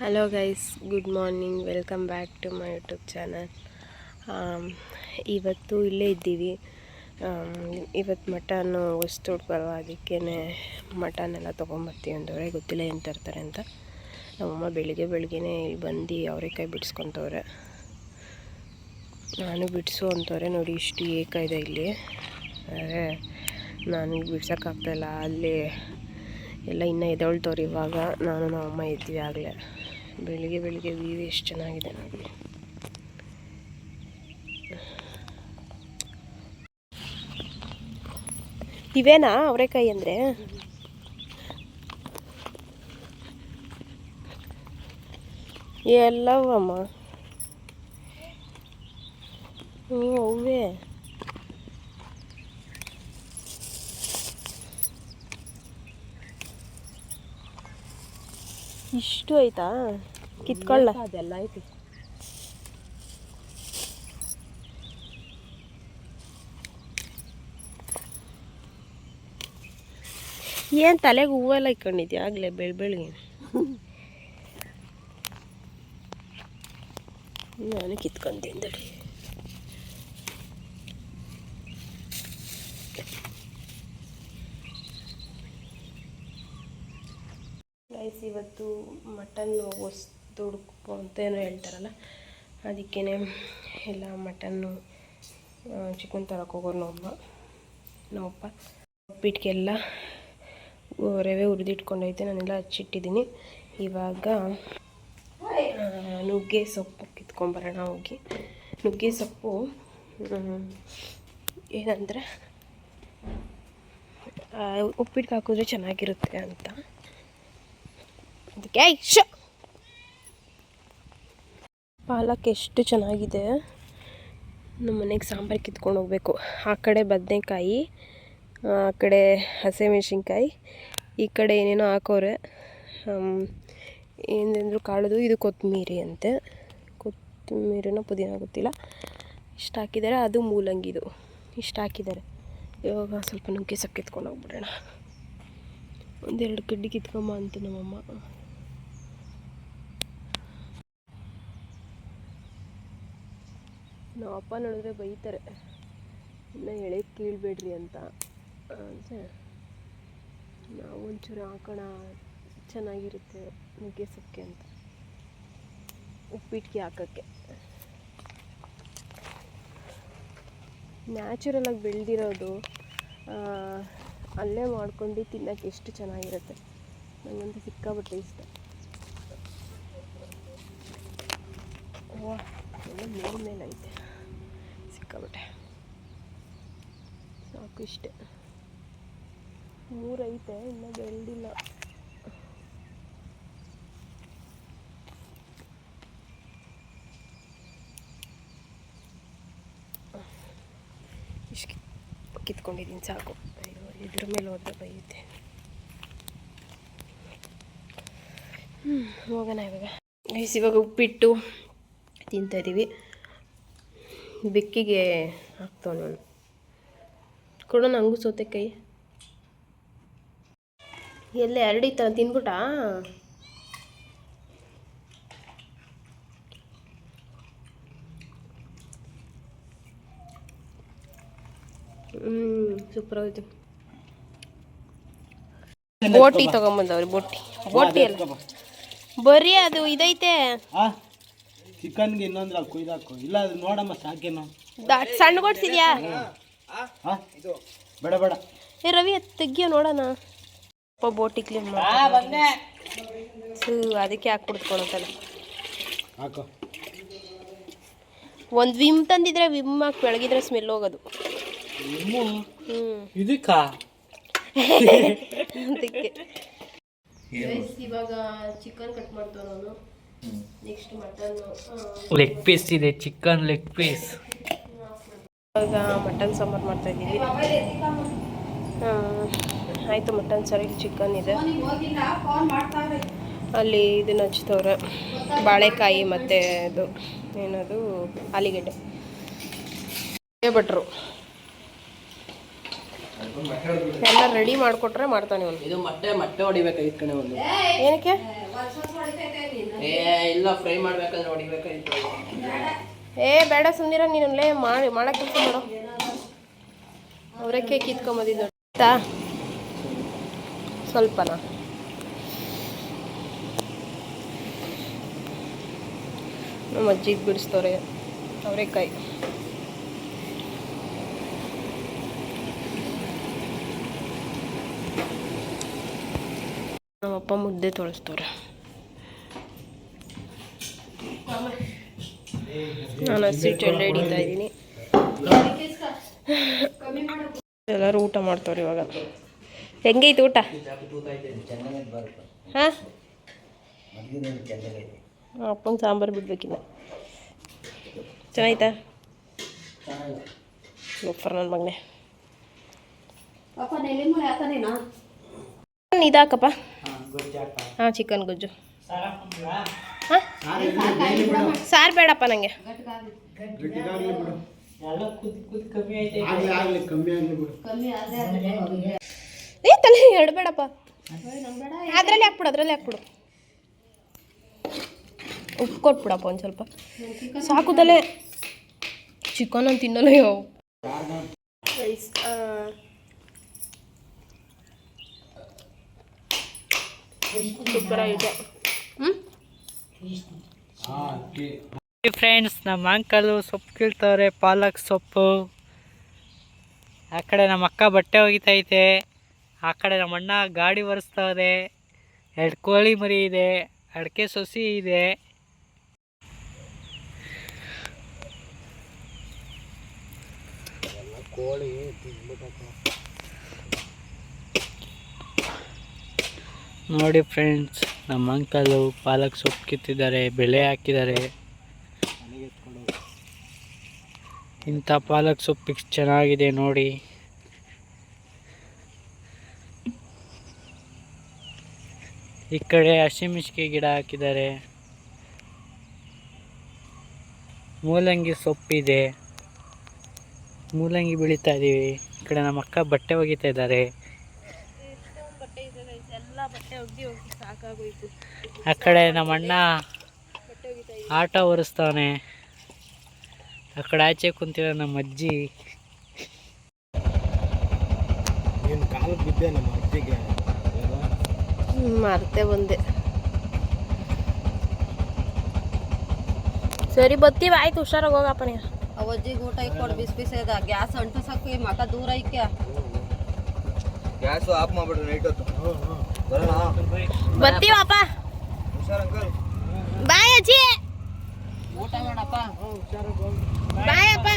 Hello guys, good morning. Welcome back to my YouTube channel. ಇವತ್ತು ಇಲ್ಲೇ ಇದ್ದೀವಿ. ಇವತ್ತು ಮಟನ್ನು ವಸ್ತು ಬರುವ, ಅದಕ್ಕೇ ಮಟನ್ ಎಲ್ಲ ತೊಗೊಂಬರ್ತೀವಿ ಅಂದವ್ರೆ. ಗೊತ್ತಿಲ್ಲ ಏನು ತರ್ತಾರೆ ಅಂತ. ನಮ್ಮಮ್ಮ ಬೆಳಿಗ್ಗೆ ಇಲ್ಲಿ ಬಂದು ಅವರೆಕಾಯಿ ಬಿಡಿಸ್ಕೊತವ್ರೆ. ನಾನು ಬಿಡಿಸು ಅಂತವ್ರೆ. ನೋಡಿ, ಇಷ್ಟು ಏಕಾಯಿದೆ ಇಲ್ಲಿ. ಆದರೆ ನನಗೆ ಬಿಡ್ಸೋಕ್ಕಾಗ್ತಾಯಿಲ್ಲ. ಅಲ್ಲಿ ಎಲ್ಲ ಇನ್ನೂ ಎದೊಳ್ತವ್ರು. ಇವಾಗ ನಾನು ನಮ್ಮಮ್ಮ ಇದ್ವಿ ಆಗಲೇ. ಬೆಳಿಗ್ಗೆ ವ್ಯೂ ಎಷ್ಟು ಚೆನ್ನಾಗಿದೆ ನೋಡಿ. ಇವೇನಾ ಅವರೆಕಾಯಿ ಅಂದರೆ? ಎಲ್ಲವಮ್ಮ ಅವೇ. ಇಷ್ಟು ಆಯ್ತಾ? ಕಿತ್ಕೊಳ್ಳ ಅದೆಲ್ಲ ಐತಿ. ಏನು ತಲೆಗೆ ಹೂವೆಲ್ಲ ಇಟ್ಕೊಂಡಿದ್ಯಾ ಆಗಲೇ ಬೆಳಗ್ಗೆ? ನಾನು ಕಿತ್ಕೊಂತೀನಿ. ಗೈಸ್, ಇವತ್ತು ಮಟನ್ ವಸ್ತು ಹುಡುಕು ಅಂತ ಏನೋ ಹೇಳ್ತಾರಲ್ಲ, ಅದಕ್ಕೇ ಎಲ್ಲ ಮಟನ್ನು ಚಿಕನ್ ತರಕ್ಕೆ ಹೋಗೋರು ನಮ್ಮಪ್ಪ. ಉಪ್ಪಿಟ್ಟಿಗೆಲ್ಲ ರವೆ ಹುರಿದಿಟ್ಕೊಂಡೈತೆ, ನಾನೆಲ್ಲ ಹಚ್ಚಿಟ್ಟಿದ್ದೀನಿ. ಇವಾಗ ನುಗ್ಗೆ ಸೊಪ್ಪು ಕಿತ್ಕೊಂಬರೋಣ ಹೋಗಿ. ನುಗ್ಗೆ ಸೊಪ್ಪು ಏನಂದರೆ ಉಪ್ಪಿಟ್ಟಿಗೆ ಹಾಕಿದ್ರೆ ಚೆನ್ನಾಗಿರುತ್ತೆ ಅಂತ. ಅದಕ್ಕೆ ಪಾಲಕ್ ಎಷ್ಟು ಚೆನ್ನಾಗಿದೆ. ನಮ್ಮ ಮನೆಗೆ ಸಾಂಬಾರು ಕಿತ್ಕೊಂಡು ಹೋಗ್ಬೇಕು. ಆ ಕಡೆ ಬದನೆಕಾಯಿ, ಆ ಕಡೆ ಹಸಿಮೆಣ್ಸಿನ್ಕಾಯಿ, ಈ ಕಡೆ ಏನೇನೋ ಹಾಕೋರೆ. ಏನೆಂದ್ರು ಕಾಳದು. ಇದು ಕೊತ್ತಂಬರಿ ಅಂತೆ, ಕೊತ್ತಂಬರಿನೋ ಪುದೀನ ಗೊತ್ತಿಲ್ಲ. ಇಷ್ಟು ಹಾಕಿದ್ದಾರೆ. ಅದು ಮೂಲಂಗಿದು ಇಷ್ಟು ಹಾಕಿದ್ದಾರೆ. ಇವಾಗ ಸ್ವಲ್ಪ ನುಗ್ಗೆ ಸೊಪ್ಪು ಕಿತ್ಕೊಂಡು ಹೋಗ್ಬಿಡೋಣ. ಒಂದೆರಡು ಕಡ್ಡಿ ಕಿತ್ಕೊಂಬ ಅಂತ ನಮ್ಮಮ್ಮ. ನಮ್ಮ ಅಪ್ಪ ನೋಡಿದ್ರೆ ಬೈತಾರೆ, ಇನ್ನು ಎಳೆ ಕೀಳ್ಬೇಡ್ರಿ ಅಂತ. ನಾವು ಒಂಚೂರು ಹಾಕೋಣ, ಚೆನ್ನಾಗಿರುತ್ತೆ ನುಗ್ಗೆ ಸೊಪ್ಪೆ ಅಂತ, ಉಪ್ಪಿಟ್ಟಿಗೆ ಹಾಕೋಕ್ಕೆ. ನ್ಯಾಚುರಲಾಗಿ ಬೆಳೆದಿರೋದು, ಅಲ್ಲೇ ಮಾಡ್ಕೊಂಡು ತಿನ್ನೋಕ್ಕೆ ಎಷ್ಟು ಚೆನ್ನಾಗಿರುತ್ತೆ. ನನಗಂತೂ ಸಿಕ್ಕಾಪಟ್ಟೆ ಇಷ್ಟ. ಎಲ್ಲ ಮೇಲೆ ಐತೆ ಸಿಕ್ಕಾಪಟ್ಟೆ. ಸಾಕು, ಇಷ್ಟೇ. 3 ಐತೆ, ಇನ್ನೂ ಬೆಳೆದಿಲ್ಲ. ಇಷ್ಟು ಕಿತ್ಕೊಂಡಿದ್ದೀನಿ, ಸಾಕು. ಇದ್ರ ಮೇಲೆ ಹೋದ್ರೆ ಬೈಯುತ್ತೆ. ಹೋಗೋಣ ಇವಾಗ. ಇವಾಗ ಉಪ್ಪಿಟ್ಟು ತಿಂತಾಯಿದ್ದೀವಿ. ಬೆಕ್ಕಿಗೆ ಹಾಕ್ತಾವ ನಾನು. ಕೊಡೋಣ ಹಂಗೂ ಸೌತೆಕಾಯಿ. ಎಲ್ಲೇ ಹರಡಿತ ತಿನ್ಬಿಟ್ಟಾ? ಸೂಪರ್ ಆಯಿತು. ಬೋಟಿ ತಗೊಂಬಂದವ್ರಿ. ಬೋಟಿ ಅಲ್ಲ, ಬರೀ ಅದು ಇದೈತೆ. ಚಿಕನ್ಗೆ ಇನ್ನೊಂದ್ರ ಕುಯ್ದಾಕು. ಇಲ್ಲ ಅದು ನೋಡಮ್ಮ, ಸಾಕೇನು ಸಣ್ಣ ಕೊಡ್ಸಿದ್ಯಾ? ಬೇಡ ಬೇಡ. ರವಿ ತೆಗಿಯೋ ನೋಡೋಣ. ಬೋಟಿ ಕ್ಲೀನ್ ಮಾಡಿ ಅದಕ್ಕೆ ಹಾಕ್ಬಿಡ್ತ್ಕೊಳತ್ತಲ್ಲ. ಹಾಕು. ಒಂದು ವಿಮ್ ತಂದಿದ್ರೆ ವಿಮ್ ಹಾಕಿ ಬೆಳಗಿದ್ರೆ ಸ್ಮೆಲ್ ಹೋಗೋದು. ಇದಕ್ಕ ಅದಕ್ಕೆ ಇವಾಗ ಚಿಕನ್ ಕಟ್ ಮಾಡ್ತಾವ ನಾನು. ನೆಕ್ಸ್ಟ್ ಮಟನ್ ಲೆಗ್ ಪೀಸ್ ಇದೆ, ಚಿಕನ್ ಲೆಗ್ ಪೀಸ್. ಇವಾಗ ಮಟನ್ ಸಾಂಬಾರು ಮಾಡ್ತಾಯಿದ್ದೀವಿ. ಆಯಿತು, ಮಟನ್ ಸಾರಿ. ಚಿಕನ್ ಇದೆ ಅಲ್ಲಿ. ಇದನ್ನ ಹಚ್ತವ್ರೆ, ಬಾಳೆಕಾಯಿ ಮತ್ತು ಇದು ಏನದು ಆಲೂಗೆಡ್ಡೆ ಭಟ್ರು ಎಲ್ಲ ರೆಡಿ ಮಾಡಿಕೊಟ್ರೆ ಮಾಡ್ತಾನೆ ಅವನು. ಇದು ಮೊಟ್ಟೆ ಹೊಡಿಬೇಕಾಗಿತ್ತು ಕಣೆ. ಒಂದು ಏನಕ್ಕೆ ಇಲ್ಲ ಫ್ರೈ ಮಾಡ್ಬೇಕಾದ್ರೆ ಹೊಡಿಬೇಕಾಯ್ತು. ಏ ಬೇಡ ಸುಮ್ಮನಿರ ನೀನಲ್ಲೇ ಮಾಡೋ ಕೆಲಸ ಮಾಡೋ. ಅವರಕ್ಕೆ ಕಿತ್ಕೊಂಬಂದಿದ್ದು ಆಯ್ತಾ ಸ್ವಲ್ಪನಾ. ನಮ್ಮ ಅಜ್ಜಿಗೆ ಬಿಡಿಸ್ತವ್ರೆ ಅವರೆಕಾಯಿ. ನಮ್ಮಪ್ಪ ಮುದ್ದೆ ತೊಳಸ್ತವ್ರೆ. ನಾನು ಹಸಿಟ್ಟು ಎಳ್ಳೆ ಹಿಡಿತಾ ಇದ್ದೀನಿ. ಎಲ್ಲರೂ ಊಟ ಮಾಡ್ತವ್ರೆ ಇವಾಗ. ಹೆಂಗೈತೆ ಊಟ? ಹಾಂ ಅಪ್ಪನ ಸಾಂಬಾರು ಬಿಡ್ಬೇಕಿಲ್ಲ. ಚೆನ್ನಾಯ್ತಾ? ಸೂಪರ್ ನನ್ನ ಮಗನೇ. ಇದಾಕಪ್ಪ. ಹಾಂ ಚಿಕನ್ ಗೊಜ್ಜು. ಹಾಂ ಸಾರು ಬೇಡಪ್ಪ ನನಗೆ. ಏ ತಲೆ ಎರಡು ಬೇಡಪ್ಪ. ಅದರಲ್ಲಿ ಹಾಕ್ಬಿಡು. ಉಪ್ಪು ಕೊಟ್ಬಿಡಪ್ಪ ಒಂದು ಸ್ವಲ್ಪ ಸಾಕು. ತಲೆ ಚಿಕನ್ ಅಂತ ತಿನ್ನಲ್ಲ ಯಾವ. ಸೂಪರ್ ಆಗಿದೆ. ಫ್ರೆಂಡ್ಸ್, ನಮ್ಮ ಅಂಕಲು ಸೊಪ್ಪು ಕೀಳ್ತವ್ರೆ, ಪಾಲಕ್ ಸೊಪ್ಪು. ಆ ಕಡೆ ನಮ್ಮ ಅಕ್ಕ ಬಟ್ಟೆ ಒಗಿತೈತೆ. ಆ ಕಡೆ ನಮ್ಮ ಅಣ್ಣ ಗಾಡಿ ಒರೆಸ್ತವ್ರೆ. 2 ಕೋಳಿ ಮರಿ ಇದೆ, ಅಡಿಕೆ ಸೊಸಿ ಇದೆ. ನೋಡಿ ಫ್ರೆಂಡ್ಸ್, ನಮ್ಮ ಅಂಕಲು ಪಾಲಕ್ ಸೊಪ್ಪು ಕಿತ್ತಿದ್ದಾರೆ, ಬೆಳೆ ಹಾಕಿದ್ದಾರೆ. ಇಂಥ ಪಾಲಕ್ ಸೊಪ್ಪು ಚೆನ್ನಾಗಿದೆ ನೋಡಿ. ಈ ಕಡೆ ಹಸಿಮೆಣಸಿಗೆ ಗಿಡ ಹಾಕಿದ್ದಾರೆ. ಮೂಲಂಗಿ ಸೊಪ್ಪಿದೆ, ಮೂಲಂಗಿ ಬೆಳೀತಾ ಇದೀವಿ. ಈ ಕಡೆ ನಮ್ಮ ಅಕ್ಕ ಬಟ್ಟೆ ಒಗಿತಾ ಇದ್ದಾರೆ. ಆ ಕಡೆ ನಮ್ಮ ಅಣ್ಣ ಆಟ ಒರೆಸ್ತಾವನೆ. ಆ ಕಡೆ ಆಚೆ ಕುಂತಿರೋ ನಮ್ಮ ಅಜ್ಜಿ. ನಮ್ಮ ಅಜ್ಜಿಗೆ ಮರ್ತೆ ಬಂದೆ. ಸರಿ ಬತ್ತೀವಿ, ಆಯ್ತು ಹುಷಾರಾಗಿ ಹೋಗಪ್ಪ ನೀ. ಅವಜ್ಜಿಗೆ ಊಟ ಇಕ್ಕೊಡು, ಬಿಸಿ ಬಿಸಿ ಅದ. ಗ್ಯಾಸ್ ಅಂಟು ಸಾಕು, ಮಕ ದೂರ ಇಕ್ಕ. ಗ್ಯಾಸ್ ಆಫ್ ಮಾಡ್ಬಿಡ್ರಿ ನೈಟ್ ಹೊತ್ತು. ಬತ್ತೀವಪ್ಪ. ಬಾಯ್ ಅಜ್ಜಿ. ಊಟ ಮಾಡಪ್ಪ. ಬಾಯ್ ಅಪ್ಪ.